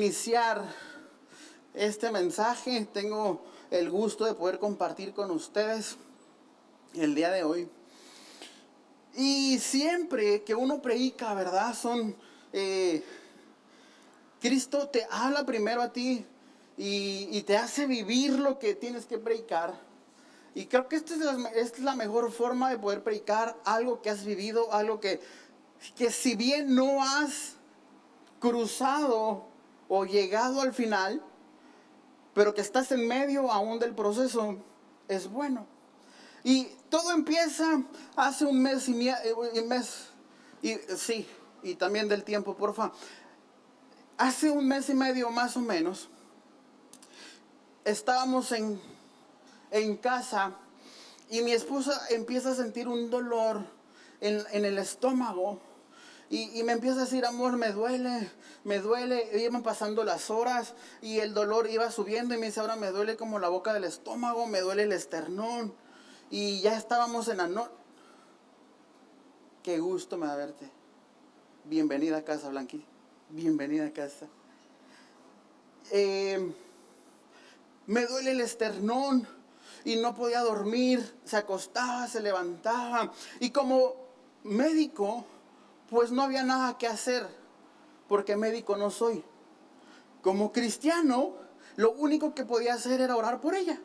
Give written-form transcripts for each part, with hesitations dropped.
Iniciar este mensaje, tengo el gusto de poder compartir con ustedes el día de hoy. Y siempre que uno predica, ¿verdad? Cristo te habla primero a ti y te hace vivir lo que tienes que predicar. Y creo que esta es la mejor forma de poder predicar algo que has vivido, algo que si bien no has cruzado o llegado al final, pero que estás en medio aún del proceso, es bueno. Y todo empieza hace un mes y también del tiempo, porfa. Hace un mes y medio más o menos, estábamos en casa y mi esposa empieza a sentir un dolor en el estómago. Y me empieza a decir, amor, me duele. Iban pasando las horas y el dolor iba subiendo y me dice, ahora me duele como la boca del estómago, me duele el esternón. Y ya estábamos en la noche. Qué gusto me da verte. Bienvenida a casa, Blanqui. Bienvenida a casa. Me duele el esternón y no podía dormir. Se acostaba, se levantaba. Y como médico, pues no había nada que hacer, porque médico no soy. Como cristiano, lo único que podía hacer era orar por ella.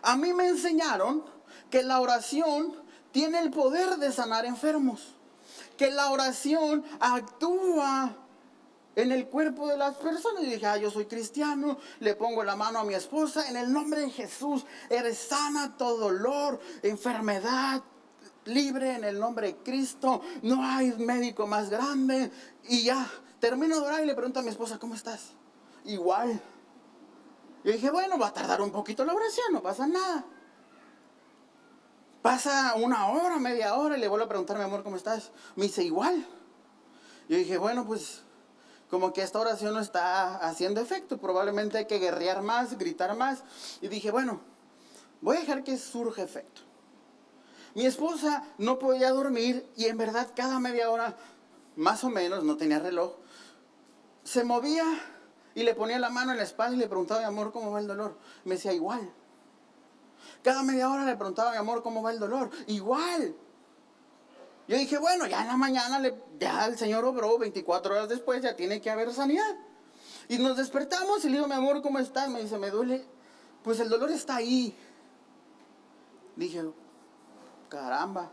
A mí me enseñaron que la oración tiene el poder de sanar enfermos, que la oración actúa en el cuerpo de las personas. Y dije, yo soy cristiano, le pongo la mano a mi esposa, en el nombre de Jesús, eres sana, todo dolor, enfermedad, libre en el nombre de Cristo, no hay médico más grande. Y ya, termino de orar y le pregunto a mi esposa, ¿cómo estás? Igual. Yo dije, bueno, va a tardar un poquito la oración, no pasa nada. Pasa una hora, media hora y le vuelvo a preguntar, mi amor, ¿cómo estás? Me dice, igual. Yo dije, bueno, pues como que esta oración no está haciendo efecto, probablemente hay que guerrear más, gritar más. Y dije, bueno, voy a dejar que surja efecto. Mi esposa no podía dormir y en verdad cada media hora, más o menos, no tenía reloj, se movía y le ponía la mano en la espalda y le preguntaba, mi amor, ¿cómo va el dolor? Me decía, igual. Cada media hora le preguntaba, mi amor, ¿cómo va el dolor? Igual. Yo dije, bueno, ya en la mañana ya el Señor obró, 24 horas después ya tiene que haber sanidad. Y nos despertamos y le digo, mi amor, ¿cómo estás? Me dice, me duele. Pues el dolor está ahí. Dije, caramba,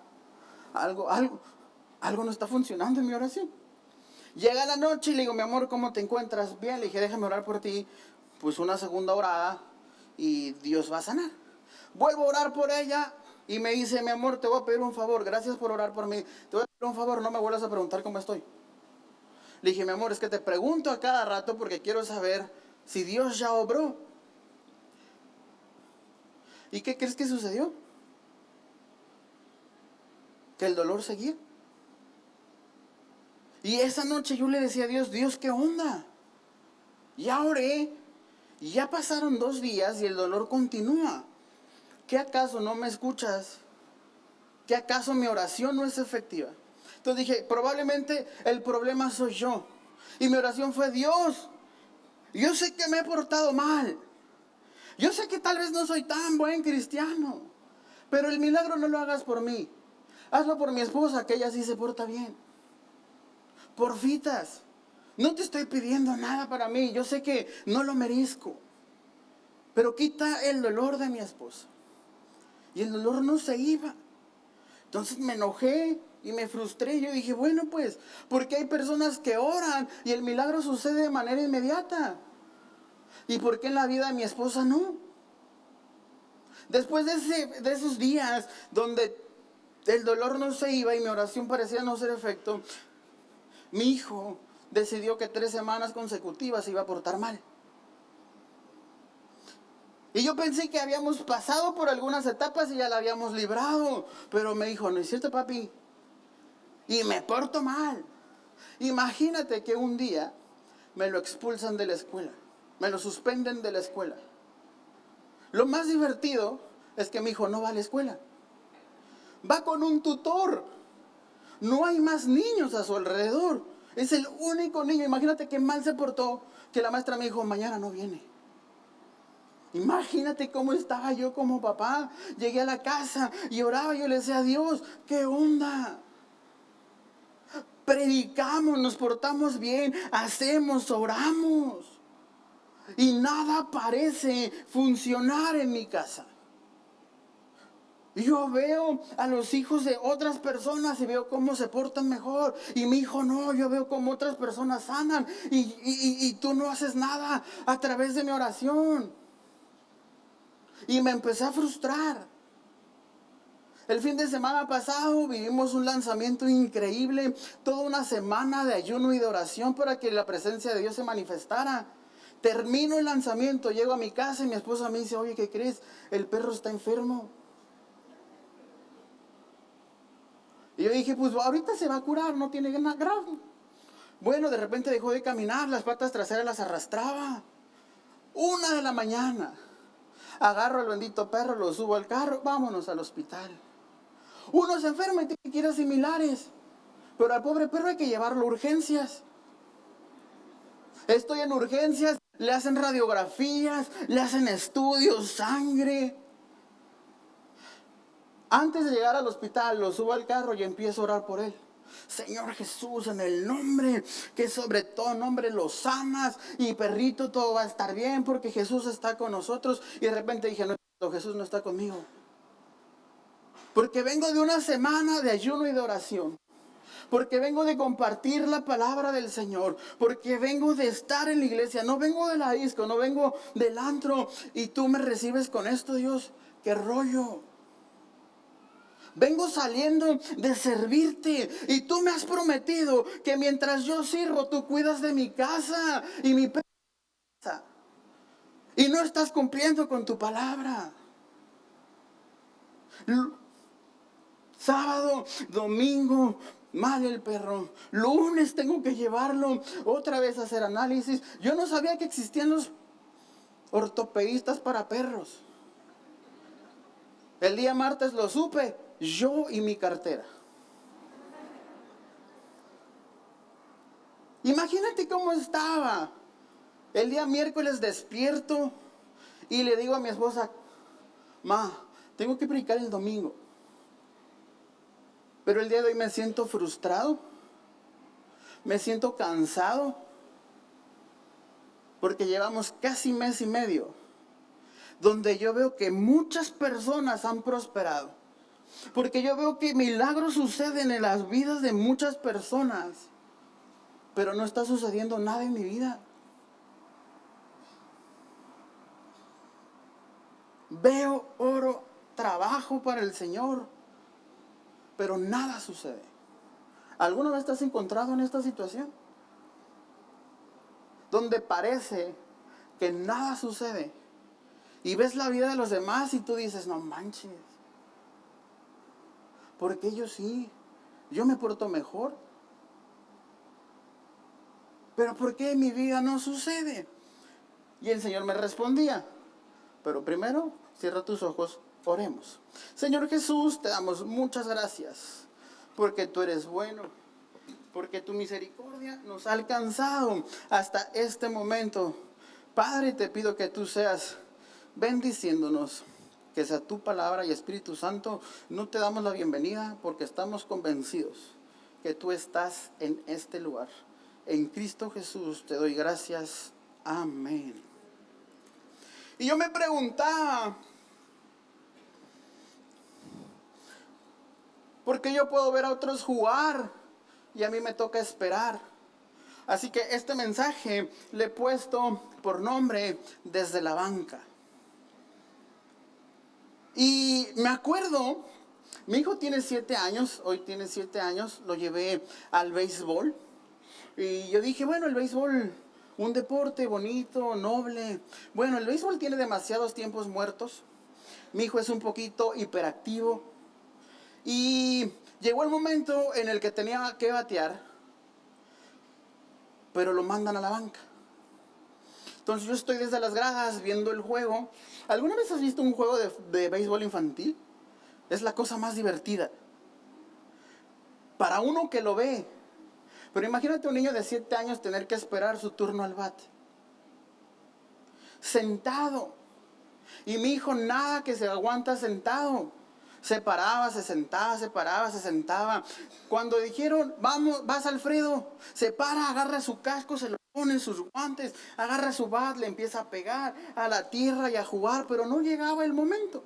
algo no está funcionando en mi oración. Llega la noche y le digo, mi amor, ¿cómo te encuentras? Bien, le dije, déjame orar por ti. Pues una segunda orada y Dios va a sanar. Vuelvo a orar por ella y me dice, mi amor, te voy a pedir un favor, gracias por orar por mí. Te voy a pedir un favor, no me vuelvas a preguntar cómo estoy. Le dije, mi amor, es que te pregunto a cada rato porque quiero saber si Dios ya obró. ¿Y qué crees que sucedió? Que el dolor seguía. Y esa noche yo le decía a Dios, Dios, ¿qué onda? Ya oré, ya pasaron 2 días y el dolor continúa. ¿Qué acaso no me escuchas? ¿Qué acaso mi oración no es efectiva? Entonces dije, probablemente el problema soy yo. Y mi oración fue, Dios, yo sé que me he portado mal. Yo sé que tal vez no soy tan buen cristiano. Pero el milagro no lo hagas por mí. Hazlo por mi esposa, que ella sí se porta bien. Porfitas, no te estoy pidiendo nada para mí. Yo sé que no lo merezco. Pero quita el dolor de mi esposa. Y el dolor no se iba. Entonces me enojé y me frustré. Yo dije, bueno pues, porque hay personas que oran y el milagro sucede de manera inmediata. ¿Y por qué en la vida de mi esposa no? Después de esos días donde el dolor no se iba y mi oración parecía no hacer efecto, mi hijo decidió que 3 semanas consecutivas se iba a portar mal. Y yo pensé que habíamos pasado por algunas etapas y ya la habíamos librado. Pero me dijo, ¿no es cierto, papi? Y me porto mal. Imagínate que un día me lo expulsan de la escuela. Me lo suspenden de la escuela. Lo más divertido es que mi hijo no va a la escuela. Va con un tutor. No hay más niños a su alrededor. Es el único niño. Imagínate qué mal se portó que la maestra me dijo, mañana no viene. Imagínate cómo estaba yo como papá. Llegué a la casa y oraba, yo le decía a Dios, ¿qué onda? Predicamos, nos portamos bien, hacemos, oramos. Y nada parece funcionar en mi casa. Yo veo a los hijos de otras personas y veo cómo se portan mejor. Y mi hijo no, yo veo cómo otras personas sanan. Y tú no haces nada a través de mi oración. Y me empecé a frustrar. El fin de semana pasado vivimos un lanzamiento increíble. Toda una semana de ayuno y de oración para que la presencia de Dios se manifestara. Termino el lanzamiento, llego a mi casa y mi esposa me dice, oye, ¿qué crees? El perro está enfermo. Y yo dije, pues ahorita se va a curar, no tiene nada grave. Bueno, de repente dejó de caminar, las patas traseras las arrastraba. 1 de la mañana. Agarro al bendito perro, lo subo al carro, vámonos al hospital. Uno se enferma y tiene que ir a similares. Pero al pobre perro hay que llevarlo a urgencias. Estoy en urgencias, le hacen radiografías, le hacen estudios, sangre. Antes de llegar al hospital, lo subo al carro y empiezo a orar por él. Señor Jesús, en el nombre, que sobre todo nombre lo sanas. Y perrito, todo va a estar bien porque Jesús está con nosotros. Y de repente dije, no, Jesús no está conmigo. Porque vengo de una semana de ayuno y de oración. Porque vengo de compartir la palabra del Señor. Porque vengo de estar en la iglesia. No vengo de la disco, no vengo del antro. Y tú me recibes con esto, Dios. ¿Qué rollo? Vengo saliendo de servirte y tú me has prometido que mientras yo sirvo, tú cuidas de mi casa y mi casa. Y no estás cumpliendo con tu palabra. Sábado, domingo, mal el perro. Lunes tengo que llevarlo otra vez a hacer análisis. Yo no sabía que existían los ortopedistas para perros. El día martes lo supe, yo y mi cartera. Imagínate cómo estaba. El día miércoles despierto y le digo a mi esposa, ma, tengo que predicar el domingo. Pero el día de hoy me siento frustrado, me siento cansado, porque llevamos casi mes y medio, donde yo veo que muchas personas han prosperado. Porque yo veo que milagros suceden en las vidas de muchas personas, pero no está sucediendo nada en mi vida. Veo, oro, trabajo para el Señor, pero nada sucede. ¿Alguna vez te has encontrado en esta situación? Donde parece que nada sucede. Y ves la vida de los demás y tú dices, no manches. Porque ellos sí, yo me porto mejor. Pero ¿por qué en mi vida no sucede? Y el Señor me respondía, pero primero cierra tus ojos, oremos. Señor Jesús, te damos muchas gracias, porque tú eres bueno, porque tu misericordia nos ha alcanzado hasta este momento. Padre, te pido que tú seas bendiciéndonos, que sea tu palabra y Espíritu Santo. No te damos la bienvenida porque estamos convencidos que tú estás en este lugar. En Cristo Jesús te doy gracias. Amén. Y yo me preguntaba, ¿por qué yo puedo ver a otros jugar y a mí me toca esperar? Así que este mensaje le he puesto por nombre Desde la banca. Y me acuerdo, mi hijo tiene 7 años, hoy tiene 7 años, lo llevé al béisbol. Y yo dije, bueno, el béisbol, un deporte bonito, noble. Bueno, el béisbol tiene demasiados tiempos muertos. Mi hijo es un poquito hiperactivo. Y llegó el momento en el que tenía que batear, pero lo mandan a la banca. Entonces yo estoy desde las gradas viendo el juego. ¿Alguna vez has visto un juego de béisbol infantil? Es la cosa más divertida. Para uno que lo ve. Pero imagínate un niño de 7 años tener que esperar su turno al bat. sentado. Y mi hijo nada que se aguanta sentado. Se paraba, se sentaba, se paraba, se sentaba. Cuando dijeron, vamos, vas Alfredo, se para, agarra su casco, se lo pone en sus guantes, agarra su bat, le empieza a pegar a la tierra y a jugar, pero no llegaba el momento.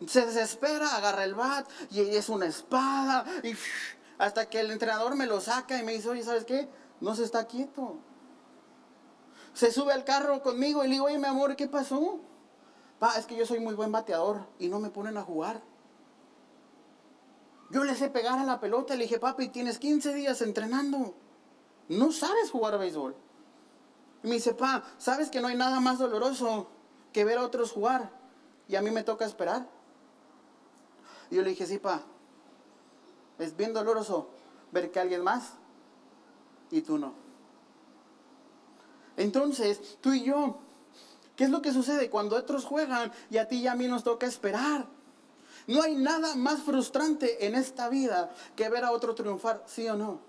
Se desespera, agarra el bat y es una espada y hasta que el entrenador me lo saca y me dice, oye, ¿sabes qué? No se está quieto. Se sube al carro conmigo y le digo, oye, mi amor, ¿qué pasó? Pa, es que yo soy muy buen bateador y no me ponen a jugar. Yo le sé pegar a la pelota. Le dije, papi, tienes 15 días entrenando. No sabes jugar a béisbol. Y me dice, pa, ¿sabes que no hay nada más doloroso que ver a otros jugar? Y a mí me toca esperar. Y yo le dije, sí, pa, es bien doloroso ver que alguien más y tú no. Entonces, tú y yo, ¿qué es lo que sucede cuando otros juegan y a ti y a mí nos toca esperar? No hay nada más frustrante en esta vida que ver a otro triunfar, ¿sí o no?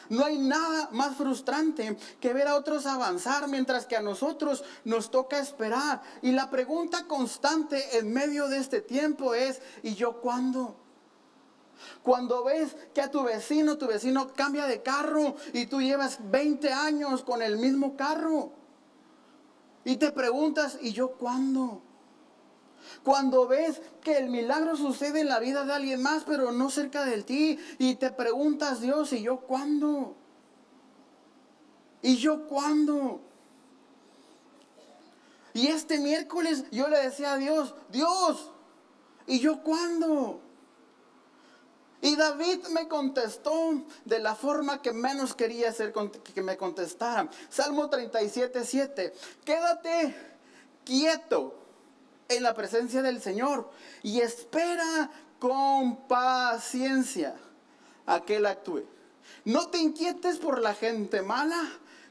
No hay nada más frustrante que ver a otros avanzar mientras que a nosotros nos toca esperar. Y la pregunta constante en medio de este tiempo es, ¿y yo cuándo? Cuando ves que a tu vecino cambia de carro y tú llevas 20 años con el mismo carro. Y te preguntas, ¿y yo cuándo? Cuando ves que el milagro sucede en la vida de alguien más, pero no cerca de ti, y te preguntas, Dios, ¿y yo cuándo? ¿Y yo cuándo? Y este miércoles yo le decía a Dios, Dios, ¿y yo cuándo? Y David me contestó de la forma que menos quería hacer que me contestara. Salmo 37:7. Quédate quieto en la presencia del Señor y espera con paciencia a que Él actúe. No te inquietes por la gente mala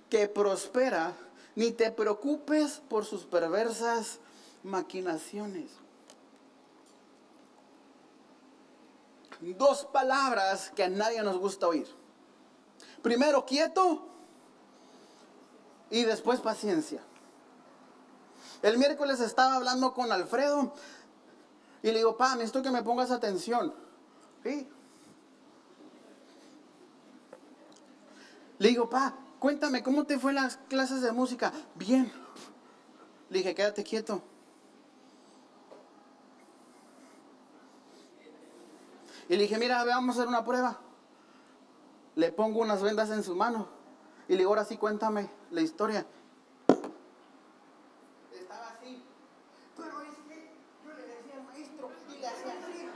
que prospera, ni te preocupes por sus perversas maquinaciones. Dos palabras que a nadie nos gusta oír. Primero quieto y después paciencia. El miércoles estaba hablando con Alfredo y le digo, pa, necesito que me pongas atención. ¿Sí? Le digo, pa, cuéntame, ¿cómo te fue en las clases de música? Bien. Le dije, quédate quieto. Y le dije, mira, vamos a hacer una prueba. Le pongo unas vendas en su mano. Y le digo, ahora sí, cuéntame la historia. Estaba así. Pero es que yo le decía al maestro, y le hacía así.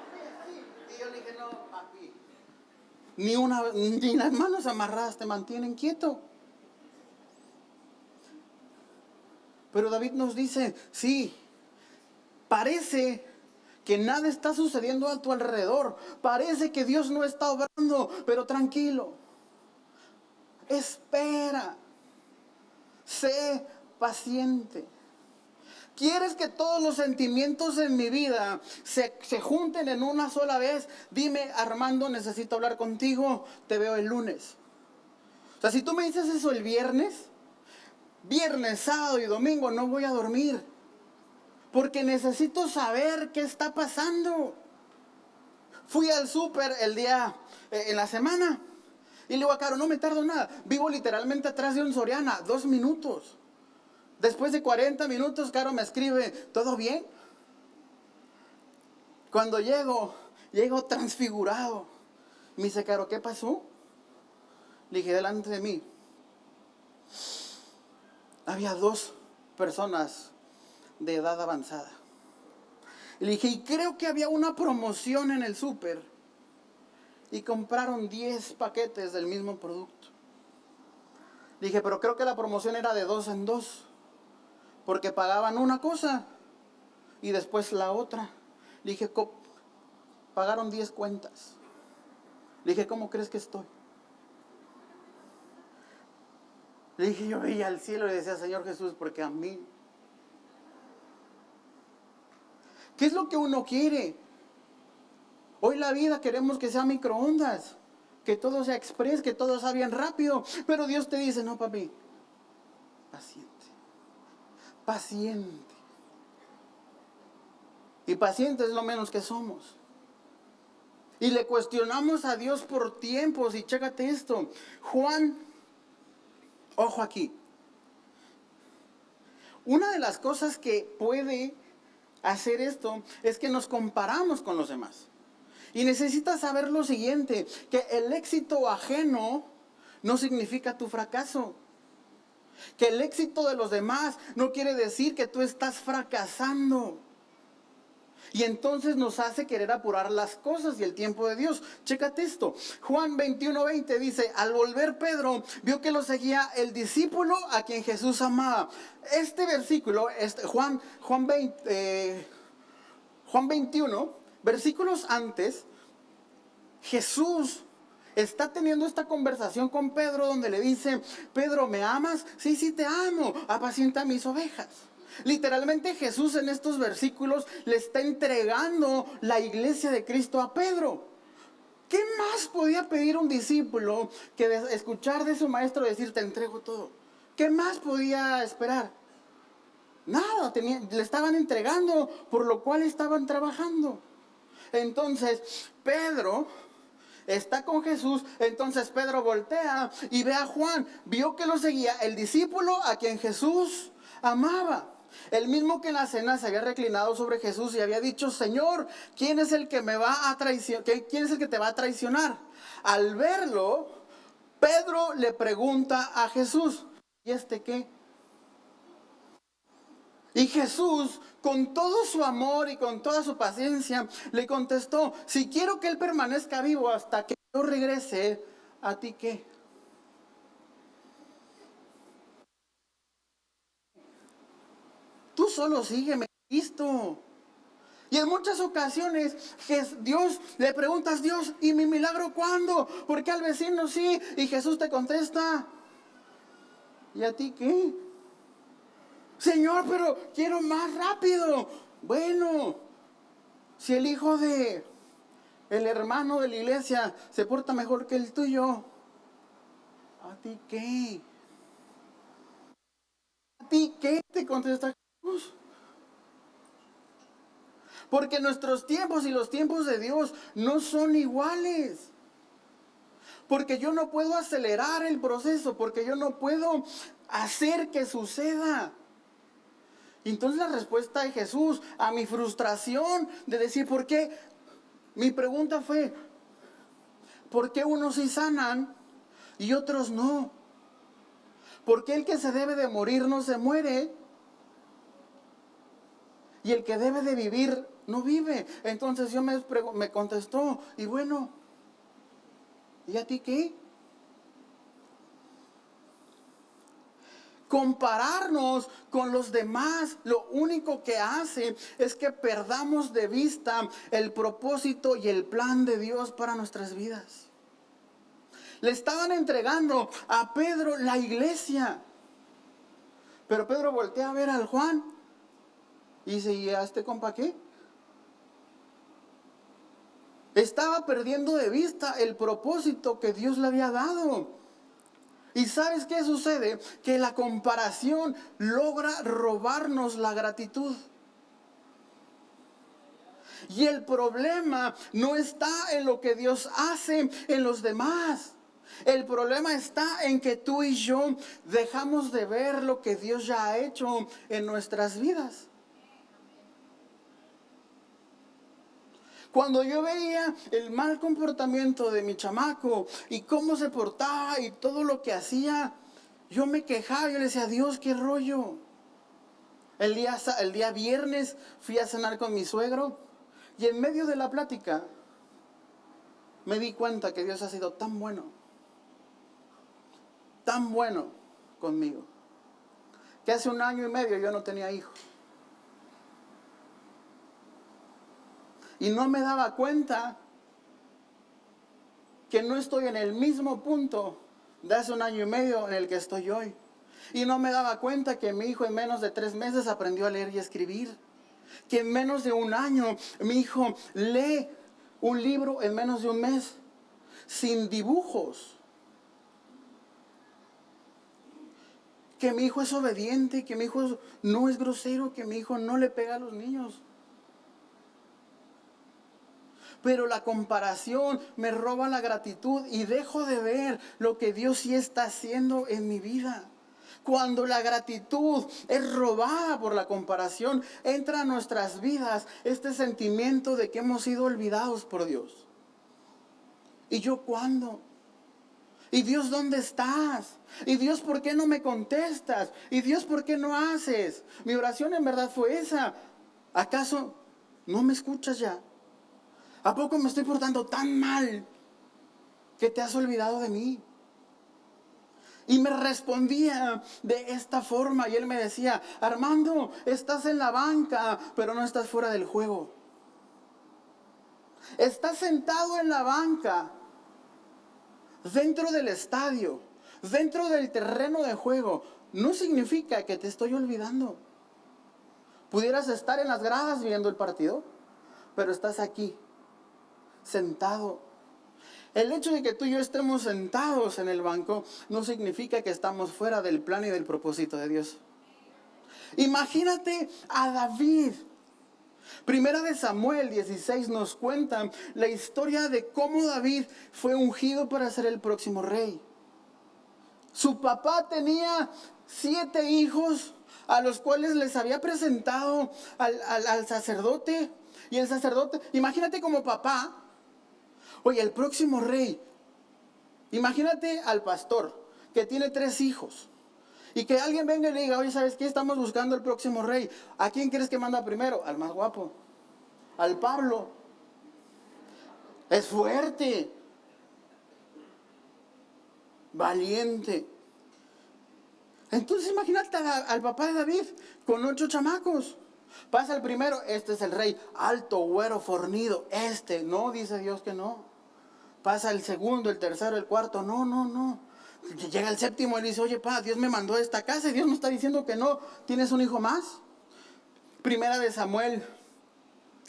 Y yo le dije, no, papi. Ni las manos amarradas te mantienen quieto. Pero David nos dice, sí, parece que nada está sucediendo a tu alrededor. Parece que Dios no está obrando, pero tranquilo. Espera. Sé paciente. ¿Quieres que todos los sentimientos en mi vida se junten en una sola vez? Dime, Armando, necesito hablar contigo. Te veo el lunes. O sea, si tú me dices eso el viernes, sábado y domingo no voy a dormir. Porque necesito saber qué está pasando. Fui al súper el día, en la semana. Y le digo a Caro, no me tardo nada. Vivo literalmente atrás de un Soriana, 2 minutos. Después de 40 minutos, Caro me escribe, ¿todo bien? Cuando llego transfigurado. Me dice, Caro, ¿qué pasó? Le dije, delante de mí había 2 personas de edad avanzada. Y le dije, y creo que había una promoción en el súper. Y compraron 10 paquetes del mismo producto. Le dije, pero creo que la promoción era de 2 en 2. Porque pagaban una cosa y después la otra. Le dije, pagaron 10 cuentas. Le dije, ¿cómo crees que estoy? Le dije, yo veía al cielo y decía, Señor Jesús, porque a mí. ¿Qué es lo que uno quiere? Hoy la vida queremos que sea microondas, que todo sea express, que todo sea bien rápido. Pero Dios te dice, no, papi, paciente. paciente. Y paciente es lo menos que somos. Y le cuestionamos a Dios por tiempos. Y chécate esto. Juan, ojo aquí. Una de las cosas que puede hacer esto es que nos comparamos con los demás. Y necesitas saber lo siguiente, que el éxito ajeno no significa tu fracaso. Que el éxito de los demás no quiere decir que tú estás fracasando. Y entonces nos hace querer apurar las cosas y el tiempo de Dios. Chécate esto. Juan 21:20 dice, al volver Pedro vio que lo seguía el discípulo a quien Jesús amaba. Este versículo, Juan 21, versículos antes, Jesús está teniendo esta conversación con Pedro donde le dice, Pedro, ¿me amas? Sí, sí te amo, apacienta mis ovejas. Literalmente Jesús en estos versículos le está entregando la iglesia de Cristo a Pedro. ¿Qué más podía pedir un discípulo que escuchar de su maestro decir, te entrego todo? ¿Qué más podía esperar? Nada, le estaban entregando, por lo cual estaban trabajando. Entonces, Pedro está con Jesús, entonces Pedro voltea y ve a Juan, vio que lo seguía el discípulo a quien Jesús amaba. El mismo que en la cena se había reclinado sobre Jesús y había dicho, Señor, ¿quién es el que me va a traicionar? ¿Quién es el que te va a traicionar? Al verlo, Pedro le pregunta a Jesús, ¿y este qué? Y Jesús, con todo su amor y con toda su paciencia, le contestó, si quiero que él permanezca vivo hasta que yo regrese, ¿a ti qué? Tú solo sígueme, Cristo. Y en muchas ocasiones Dios le preguntas, Dios, ¿y mi milagro cuándo? Porque al vecino sí. Y Jesús te contesta, ¿y a ti qué? Señor, pero quiero más rápido. Bueno, si el hijo de el hermano de la iglesia se porta mejor que el tuyo, ¿a ti qué? ¿A ti qué? Te contesta Jesús. Porque nuestros tiempos y los tiempos de Dios no son iguales. Porque yo no puedo acelerar el proceso, porque yo no puedo hacer que suceda. Y entonces la respuesta de Jesús a mi frustración de decir, ¿por qué? Mi pregunta fue, ¿por qué unos sí sanan y otros no? ¿Por qué el que se debe de morir no se muere? Y el que debe de vivir no vive. Entonces yo me contestó, y bueno, ¿y a ti qué? Compararnos con los demás, lo único que hace es que perdamos de vista el propósito y el plan de Dios para nuestras vidas. Le estaban entregando a Pedro la iglesia. Pero Pedro voltea a ver al Juan y dice, ¿y a este compa qué? Estaba perdiendo de vista el propósito que Dios le había dado. ¿Y sabes qué sucede? Que la comparación logra robarnos la gratitud. Y el problema no está en lo que Dios hace en los demás. El problema está en que tú y yo dejamos de ver lo que Dios ya ha hecho en nuestras vidas. Cuando yo veía el mal comportamiento de mi chamaco y cómo se portaba y todo lo que hacía, yo me quejaba, yo le decía, Dios, qué rollo. El día viernes fui a cenar con mi suegro y en medio de la plática me di cuenta que Dios ha sido tan bueno conmigo, que hace 1 año y medio yo no tenía hijos. Y no me daba cuenta que no estoy en el mismo punto de hace 1 año y medio en el que estoy hoy. Y no me daba cuenta que mi hijo en menos de 3 meses aprendió a leer y escribir. Que en menos de 1 año mi hijo lee un libro en menos de 1 mes, sin dibujos. que mi hijo es obediente, que mi hijo no es grosero, que mi hijo no le pega a los niños. Pero la comparación me roba la gratitud y dejo de ver lo que Dios sí está haciendo en mi vida. Cuando la gratitud es robada por la comparación, entra a nuestras vidas este sentimiento de que hemos sido olvidados por Dios. ¿Y yo cuándo? ¿Y Dios dónde estás? ¿Y Dios por qué no me contestas? ¿Y Dios por qué no haces? Mi oración en verdad fue esa. ¿Acaso no me escuchas ya? ¿A poco me estoy portando tan mal que te has olvidado de mí? Y me respondía de esta forma y él me decía: Armando, estás en la banca, pero no estás fuera del juego. Estás sentado en la banca, dentro del estadio, dentro del terreno de juego. No significa que te estoy olvidando. Pudieras estar en las gradas viendo el partido, pero estás aquí, sentado. El hecho de que tú y yo estemos sentados en el banco no significa que estamos fuera del plan y del propósito de Dios. Imagínate a David. Primera de Samuel 16 nos cuenta la historia de cómo David fue ungido para ser el próximo rey. Su papá tenía 7 hijos a los cuales les había presentado al sacerdote. Y el sacerdote, imagínate como papá, oye, el próximo rey. Imagínate al pastor que tiene 3 hijos. Y que alguien venga y le diga: oye, ¿sabes qué? Estamos buscando el próximo rey. ¿A quién crees que manda primero? Al más guapo. Al Pablo. Es fuerte. Valiente. Entonces imagínate al papá de David con 8 chamacos. Pasa el primero, este es el rey, alto, güero, fornido. No, dice Dios que no. Pasa el segundo, el tercero, el cuarto, no. Llega el séptimo y le dice: oye, pa, Dios me mandó a esta casa y Dios me está diciendo que no. ¿Tienes un hijo más? Primera de Samuel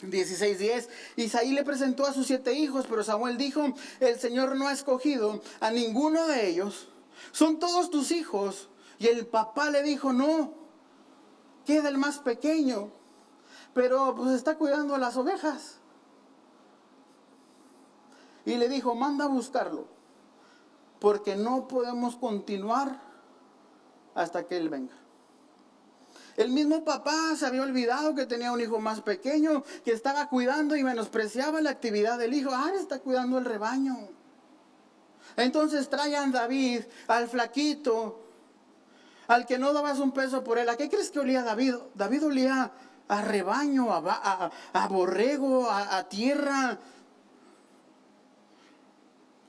16:10. Isaí le presentó a sus 7 hijos, pero Samuel dijo: el Señor no ha escogido a ninguno de ellos. Son todos tus hijos. Y el papá le dijo: no, queda el más pequeño, pero pues está cuidando a las ovejas. Y le dijo: manda a buscarlo, porque no podemos continuar hasta que él venga. El mismo papá se había olvidado que tenía un hijo más pequeño, que estaba cuidando y menospreciaba la actividad del hijo. Está cuidando el rebaño. Entonces traían a David, al flaquito, al que no dabas un peso por él. ¿A qué crees que olía David? David olía a rebaño, a borrego, a tierra.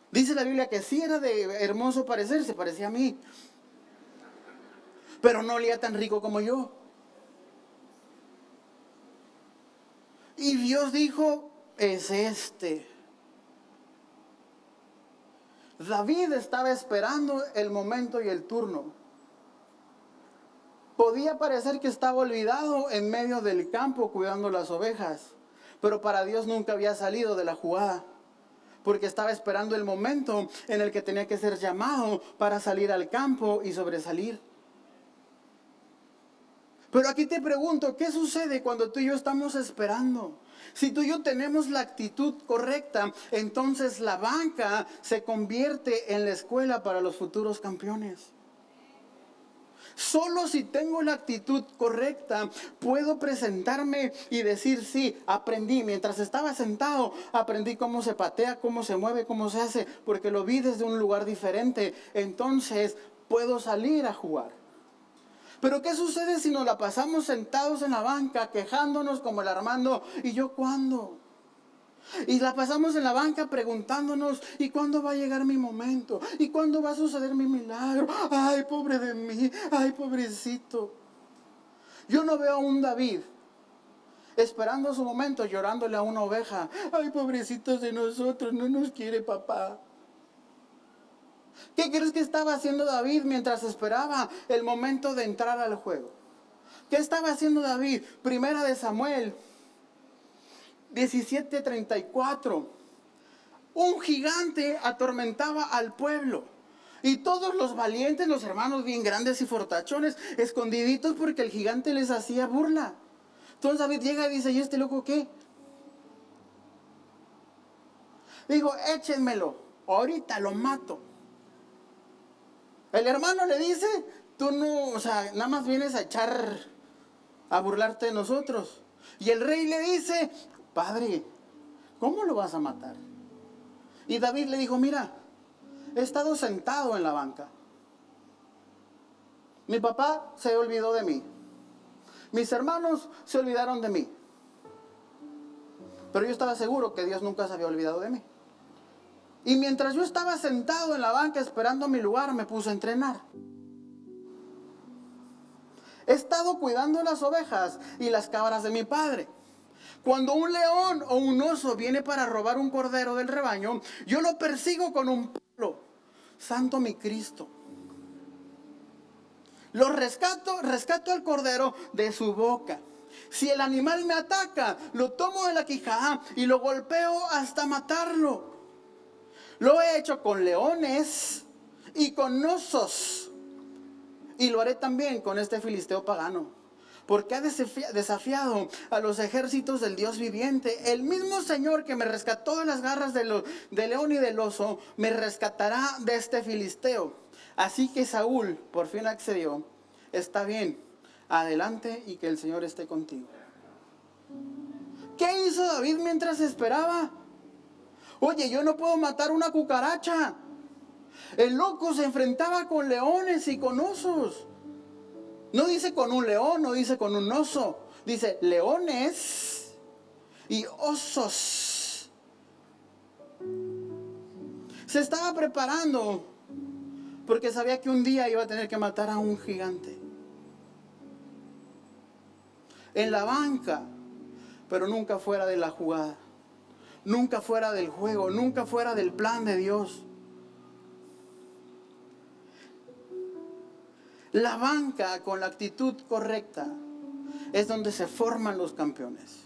Dice la Biblia que sí era de hermoso parecer, se parecía a mí, pero no olía tan rico como yo. Y Dios dijo: es este. David estaba esperando el momento y el turno. Podía parecer que estaba olvidado en medio del campo cuidando las ovejas, pero para Dios nunca había salido de la jugada, porque estaba esperando el momento en el que tenía que ser llamado para salir al campo y sobresalir. Pero aquí te pregunto, ¿qué sucede cuando tú y yo estamos esperando? Si tú y yo tenemos la actitud correcta, entonces la banca se convierte en la escuela para los futuros campeones. Solo si tengo la actitud correcta, puedo presentarme y decir: sí, aprendí. Mientras estaba sentado, aprendí cómo se patea, cómo se mueve, cómo se hace, porque lo vi desde un lugar diferente. Entonces, puedo salir a jugar. Pero ¿qué sucede si nos la pasamos sentados en la banca, quejándonos como el Armando? ¿Y yo cuándo? Y la pasamos en la banca preguntándonos: ¿y cuándo va a llegar mi momento? ¿Y cuándo va a suceder mi milagro? Ay, pobre de mí, ay, pobrecito. Yo no veo a un David esperando su momento, llorándole a una oveja: ay, pobrecitos de nosotros, no nos quiere papá. ¿Qué crees que estaba haciendo David mientras esperaba el momento de entrar al juego? ¿Qué estaba haciendo David? Primera de Samuel 17:34. Un gigante atormentaba al pueblo. Y todos los valientes, los hermanos bien grandes y fortachones, escondiditos porque el gigante les hacía burla. Entonces David llega y dice, ¿y este loco qué? Dijo, échenmelo, ahorita lo mato. El hermano le dice, tú no, o sea, nada más vienes a burlarte de nosotros. Y el rey le dice, padre, ¿cómo lo vas a matar? Y David le dijo, mira, he estado sentado en la banca. Mi papá se olvidó de mí. Mis hermanos se olvidaron de mí. Pero yo estaba seguro que Dios nunca se había olvidado de mí. Y mientras yo estaba sentado en la banca esperando mi lugar, me puse a entrenar. He estado cuidando las ovejas y las cabras de mi padre. Cuando un león o un oso viene para robar un cordero del rebaño, yo lo persigo con un palo. Santo mi Cristo. Lo rescato al cordero de su boca. Si el animal me ataca, lo tomo de la quijada y lo golpeo hasta matarlo. Lo he hecho con leones y con osos. Y lo haré también con este filisteo pagano. Porque ha desafiado a los ejércitos del Dios viviente. El mismo Señor que me rescató de las garras del león y del oso, me rescatará de este filisteo. Así que Saúl por fin accedió. Está bien, adelante y que el Señor esté contigo. ¿Qué hizo David mientras esperaba? Oye, yo no puedo matar una cucaracha. El loco se enfrentaba con leones y con osos. No dice con un león, no dice con un oso. Dice leones y osos. Se estaba preparando porque sabía que un día iba a tener que matar a un gigante. En la banca, pero nunca fuera de la jugada. Nunca fuera del juego, nunca fuera del plan de Dios. La banca con la actitud correcta es donde se forman los campeones.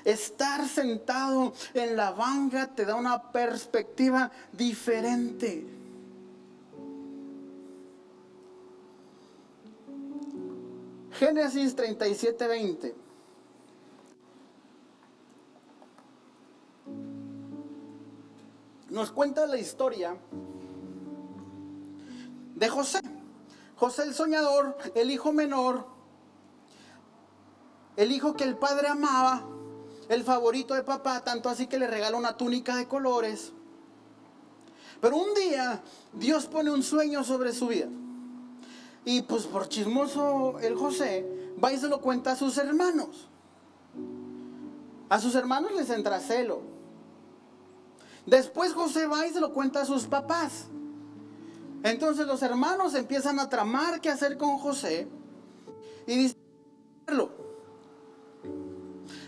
Estar sentado en la banca te da una perspectiva diferente. Génesis 37:20. Nos cuenta la historia de José. José el soñador, el hijo menor, el hijo que el padre amaba, el favorito de papá, tanto así que le regala una túnica de colores. Pero un día Dios pone un sueño sobre su vida. Y pues por chismoso el José va y se lo cuenta a sus hermanos. A sus hermanos les entra celo. Después José va y se lo cuenta a sus papás. Entonces los hermanos empiezan a tramar qué hacer con José y dicen,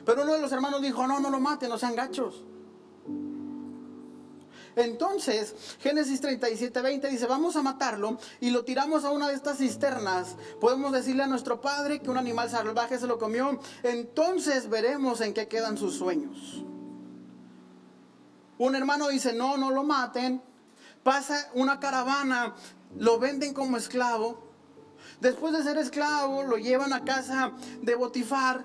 pero uno de los hermanos dijo, no lo maten, no sean gachos. Entonces Génesis 37:20 dice, vamos a matarlo y lo tiramos a una de estas cisternas. Podemos decirle a nuestro padre que un animal salvaje se lo comió. Entonces veremos en qué quedan sus sueños. Un hermano dice, no lo maten. Pasa una caravana, lo venden como esclavo. Después de ser esclavo, lo llevan a casa de Potifar.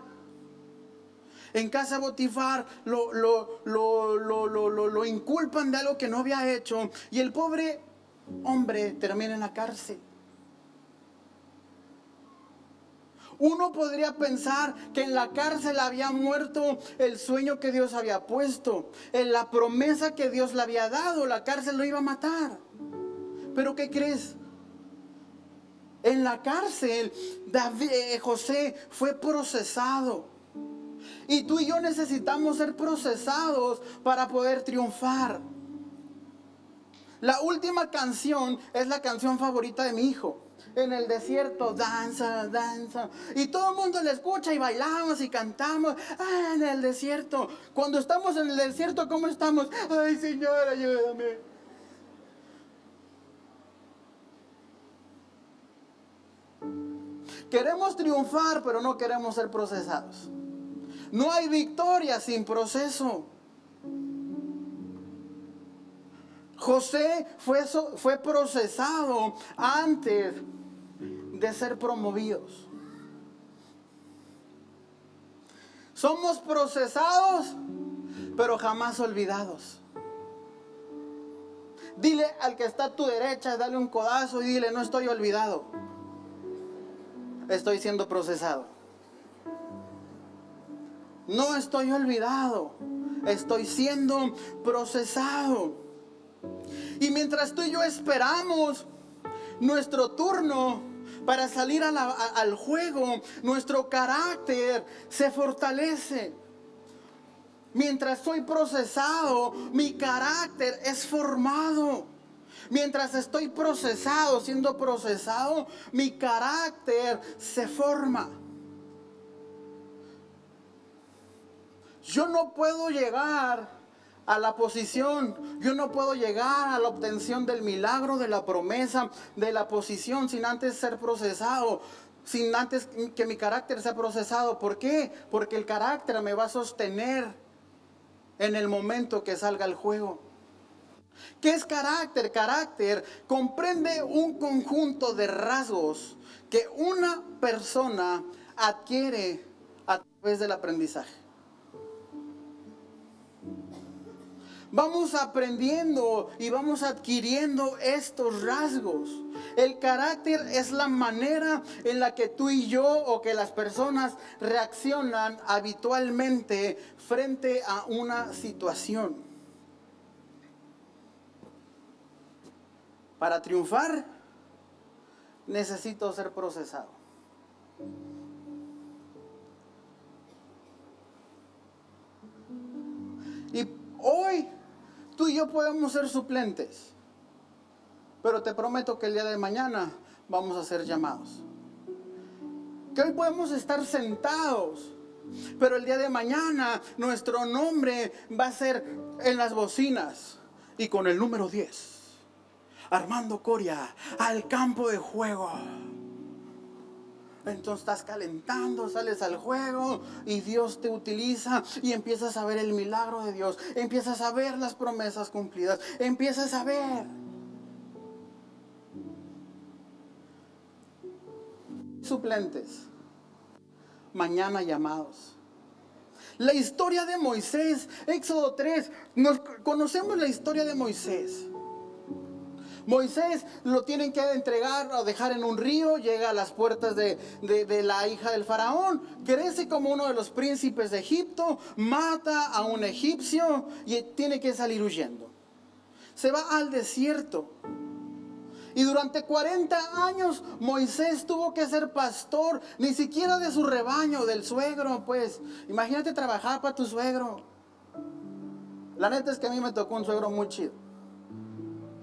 En casa de Potifar lo inculpan de algo que no había hecho. Y el pobre hombre termina en la cárcel. Uno podría pensar que en la cárcel había muerto el sueño que Dios había puesto, en la promesa que Dios le había dado. La cárcel lo iba a matar. Pero ¿qué crees? En la cárcel José fue procesado. Y tú y yo necesitamos ser procesados para poder triunfar. La última canción es la canción favorita de mi hijo. En el desierto, danza, danza. Y todo el mundo le escucha y bailamos y cantamos. En el desierto. Cuando estamos en el desierto, ¿cómo estamos? Ay, Señor, ayúdame. Queremos triunfar, pero no queremos ser procesados. No hay victoria sin proceso. José fue procesado antes de ser promovidos. Somos procesados, pero jamás olvidados. Dile al que está a tu derecha, dale un codazo y dile: no estoy olvidado, estoy siendo procesado. No estoy olvidado, estoy siendo procesado. Y mientras tú y yo esperamos nuestro turno para salir al juego, nuestro carácter se fortalece. Mientras soy procesado, mi carácter es formado. Mientras estoy procesado, siendo procesado, mi carácter se forma. Yo no puedo llegar a la posición, yo no puedo llegar a la obtención del milagro, de la promesa, de la posición sin antes ser procesado, sin antes que mi carácter sea procesado. ¿Por qué? Porque el carácter me va a sostener en el momento que salga el juego. ¿Qué es carácter? Carácter comprende un conjunto de rasgos que una persona adquiere a través del aprendizaje. Vamos aprendiendo y vamos adquiriendo estos rasgos. El carácter es la manera en la que tú y yo, o que las personas reaccionan habitualmente frente a una situación. Para triunfar, necesito ser procesado. Y hoy tú y yo podemos ser suplentes, pero te prometo que el día de mañana vamos a ser llamados. Que hoy podemos estar sentados, pero el día de mañana nuestro nombre va a ser en las bocinas y con el número 10. Armando Coria, al campo de juego. Entonces estás calentando, sales al juego y Dios te utiliza y empiezas a ver el milagro de Dios. Empiezas a ver las promesas cumplidas. Empiezas a ver. Suplentes, mañana llamados. La historia de Moisés, Éxodo 3, conocemos la historia de Moisés. Moisés lo tienen que entregar o dejar en un río, llega a las puertas de la hija del faraón, crece como uno de los príncipes de Egipto, mata a un egipcio y tiene que salir huyendo. Se va al desierto. Y durante 40 años Moisés tuvo que ser pastor, ni siquiera de su rebaño, del suegro, pues. Imagínate trabajar para tu suegro. La neta es que a mí me tocó un suegro muy chido.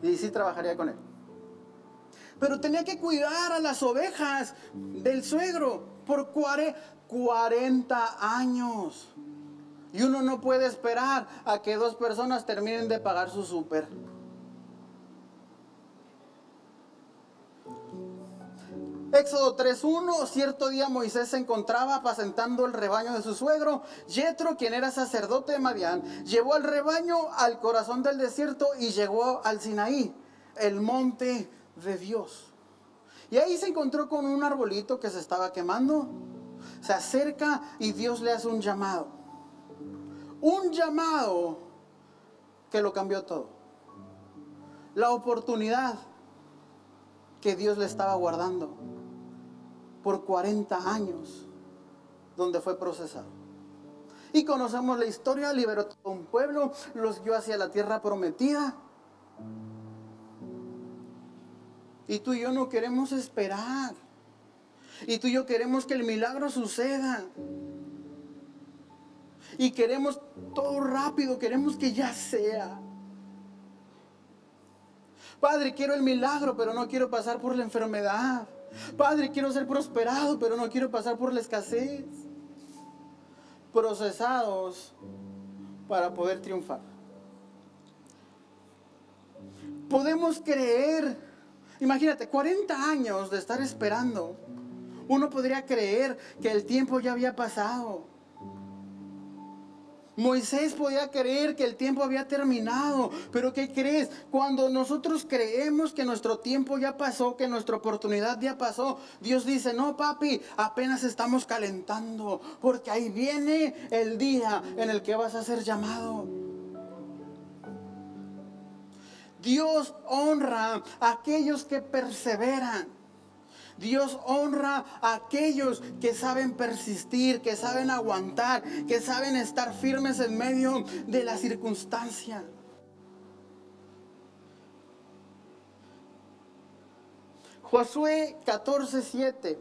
Y sí trabajaría con él. Pero tenía que cuidar a las ovejas del suegro por 40 años. Y uno no puede esperar a que dos personas terminen de pagar su súper. Éxodo 3:1, cierto día Moisés se encontraba apacentando el rebaño de su suegro. Yetro, quien era sacerdote de Madián, llevó al rebaño al corazón del desierto y llegó al Sinaí, el monte de Dios. Y ahí se encontró con un arbolito que se estaba quemando. Se acerca y Dios le hace un llamado. Un llamado que lo cambió todo. La oportunidad que Dios le estaba guardando por 40 años, donde fue procesado. Y conocemos la historia, liberó todo un pueblo, los guió hacia la tierra prometida. Y tú y yo no queremos esperar. Y tú y yo queremos que el milagro suceda. Y queremos todo rápido, queremos que ya sea. Padre, quiero el milagro, pero no quiero pasar por la enfermedad. Padre, quiero ser prosperado, pero no quiero pasar por la escasez. Procesados para poder triunfar. Podemos creer, imagínate, 40 años de estar esperando. Uno podría creer que el tiempo ya había pasado. Moisés podía creer que el tiempo había terminado, pero ¿qué crees? Cuando nosotros creemos que nuestro tiempo ya pasó, que nuestra oportunidad ya pasó, Dios dice, no papi, apenas estamos calentando, porque ahí viene el día en el que vas a ser llamado. Dios honra a aquellos que perseveran. Dios honra a aquellos que saben persistir, que saben aguantar, que saben estar firmes en medio de la circunstancia. Josué 14:7.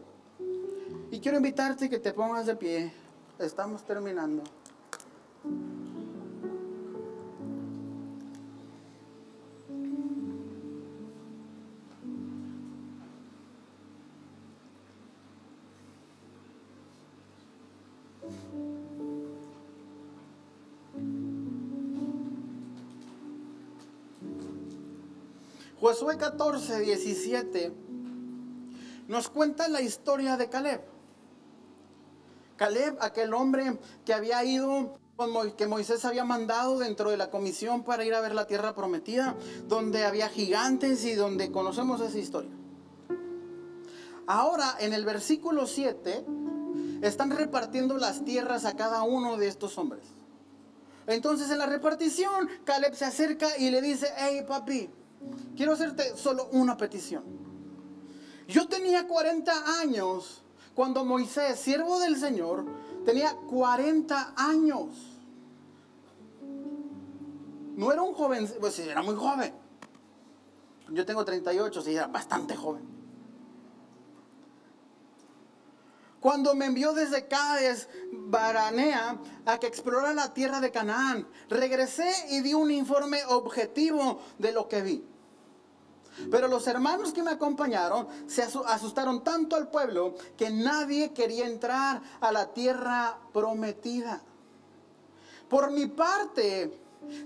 Y quiero invitarte que te pongas de pie. Estamos terminando. Josué 14:17 nos cuenta la historia de Caleb. Caleb, aquel hombre que había ido, que Moisés había mandado dentro de la comisión para ir a ver la tierra prometida, donde había gigantes y donde conocemos esa historia. Ahora, en el versículo 7, están repartiendo las tierras a cada uno de estos hombres. Entonces, en la repartición, Caleb se acerca y le dice, hey papi, quiero hacerte solo una petición. Yo tenía 40 años cuando Moisés, siervo del Señor, tenía 40 años. No era un joven, pues era muy joven. Yo tengo 38, sí, era bastante joven. Cuando me envió desde Cádiz Baranea a que explorara la tierra de Canaán, regresé y di un informe objetivo de lo que vi. Pero los hermanos que me acompañaron se asustaron tanto al pueblo que nadie quería entrar a la tierra prometida. Por mi parte,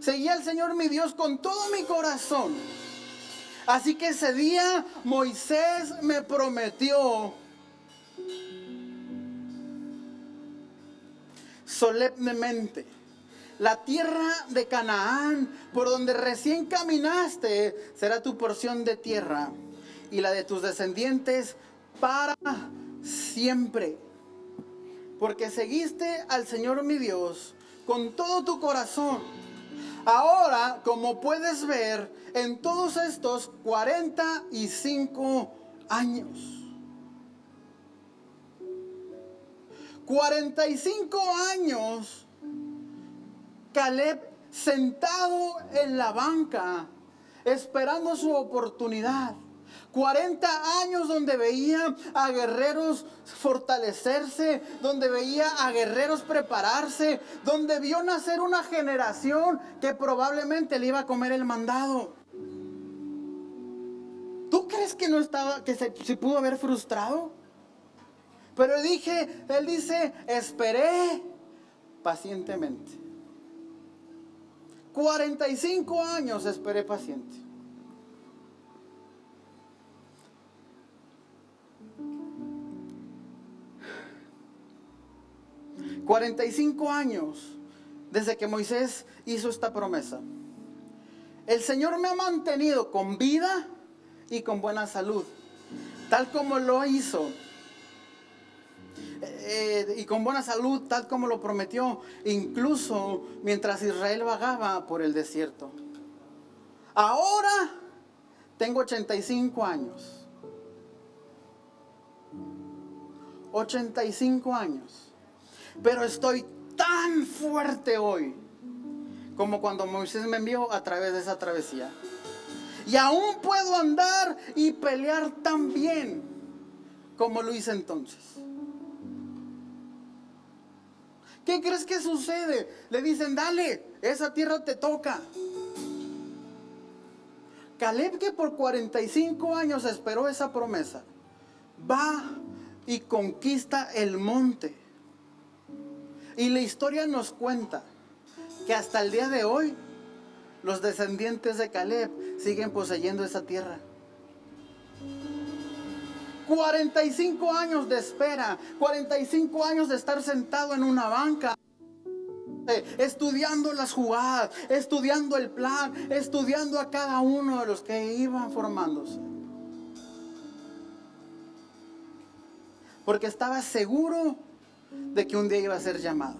seguí al Señor mi Dios con todo mi corazón. Así que ese día Moisés me prometió solemnemente: la tierra de Canaán, por donde recién caminaste, será tu porción de tierra y la de tus descendientes para siempre. Porque seguiste al Señor mi Dios con todo tu corazón. Ahora, como puedes ver, en todos estos 45 años, 45 años, Caleb sentado en la banca, esperando su oportunidad. 40 años donde veía a guerreros fortalecerse, donde veía a guerreros prepararse, donde vio nacer una generación que probablemente le iba a comer el mandado. ¿Tú crees que no estaba, que se pudo haber frustrado? Pero él dice, esperé pacientemente. 45 años esperé paciente. $45 años desde que Moisés hizo esta promesa. El Señor me ha mantenido con vida y con buena salud, tal como lo hizo. Y con buena salud, tal como lo prometió, incluso mientras Israel vagaba por el desierto. Ahora tengo 85 años. 85 años. Pero estoy tan fuerte hoy como cuando Moisés me envió a través de esa travesía. Y aún puedo andar y pelear tan bien como lo hice entonces. ¿Qué crees que sucede? Le dicen, dale, esa tierra te toca. Caleb, que por 45 años esperó esa promesa, va y conquista el monte. Y la historia nos cuenta que hasta el día de hoy los descendientes de Caleb siguen poseyendo esa tierra. 45 años de espera, 45 años de estar sentado en una banca, estudiando las jugadas, estudiando el plan, estudiando a cada uno de los que iban formándose. Porque estaba seguro de que un día iba a ser llamado.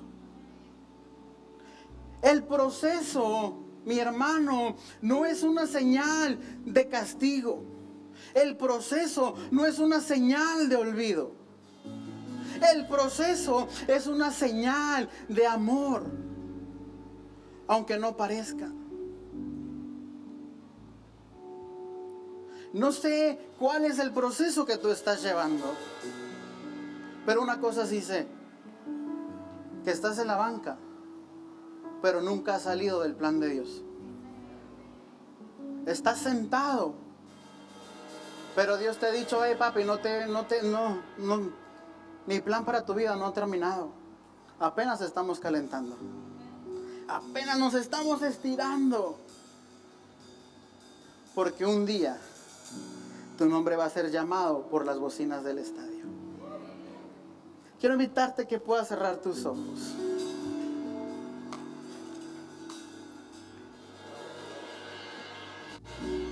El proceso, mi hermano, no es una señal de castigo. El proceso no es una señal de olvido. El proceso es una señal de amor, aunque no parezca. No sé cuál es el proceso que tú estás llevando, pero una cosa sí sé, que estás en la banca, pero nunca has salido del plan de Dios. Estás sentado, pero Dios te ha dicho: hey papi, mi plan para tu vida no ha terminado. Apenas estamos calentando. Apenas nos estamos estirando. Porque un día tu nombre va a ser llamado por las bocinas del estadio. Quiero invitarte que puedas cerrar tus ojos.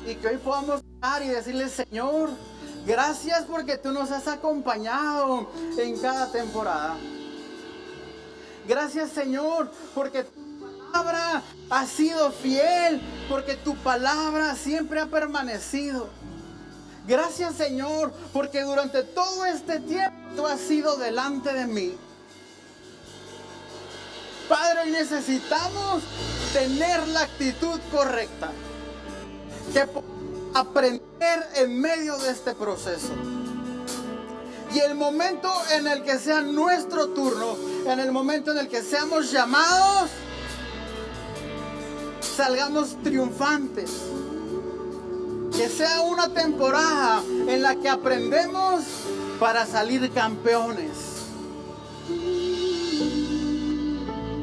Y que hoy podamos orar y decirle: Señor, gracias porque tú nos has acompañado en cada temporada. Gracias, Señor, porque tu palabra ha sido fiel, porque tu palabra siempre ha permanecido. Gracias, Señor, porque durante todo este tiempo tú has sido delante de mí. Padre, necesitamos tener la actitud correcta, que aprender en medio de este proceso. Y el momento en el que sea nuestro turno, en el momento en el que seamos llamados, salgamos triunfantes. Que sea una temporada en la que aprendemos para salir campeones.